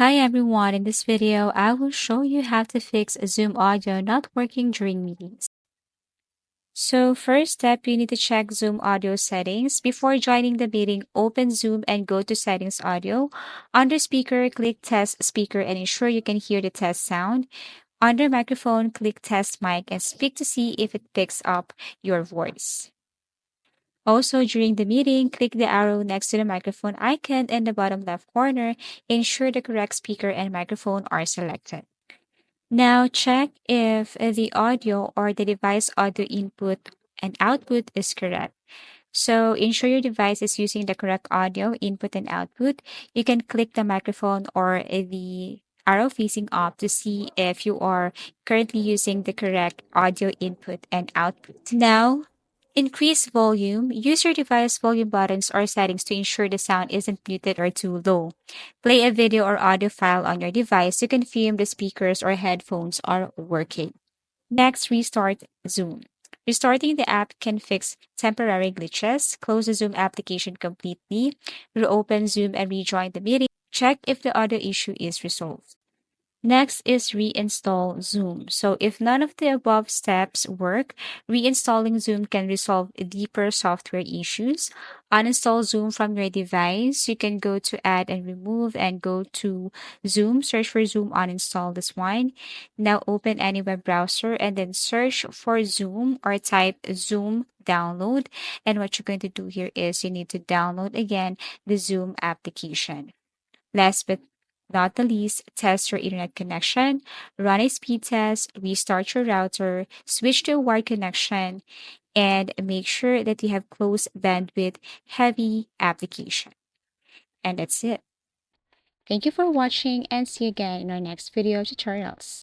Hi everyone, in this video, I will show you how to fix Zoom audio not working during meetings. So first step, you need to check Zoom audio settings. Before joining the meeting, open Zoom and go to settings audio. Under speaker, click test speaker and ensure you can hear the test sound. Under microphone, click test mic and speak to see if it picks up your voice. Also, during the meeting, click the arrow next to the microphone icon in the bottom left corner. Ensure the correct speaker and microphone are selected. Now, check if the audio or the device audio input and output is correct. So, ensure your device is using the correct audio input and output. You can click the microphone or the arrow facing up to see if you are currently using the correct audio input and output. Now, increase volume. Use your device volume buttons or settings to ensure the sound isn't muted or too low. Play a video or audio file on your device to confirm the speakers or headphones are working. Next, restart Zoom. Restarting the app can fix temporary glitches. Close the Zoom application completely. Reopen Zoom and rejoin the meeting. Check if the audio issue is resolved. Next is reinstall Zoom. So if none of the above steps work, reinstalling Zoom can resolve deeper software issues. Uninstall Zoom from your device. You can go to add and remove and go to Zoom, search for Zoom, uninstall this one. Now open any web browser and then search for Zoom or type Zoom download. And what you're going to do here is you need to download again the Zoom application. Last but not the least, test your internet connection, run a speed test, restart your router, switch to a wired connection, and make sure that you have close bandwidth heavy application. And that's it. Thank you for watching and see you again in our next video tutorials.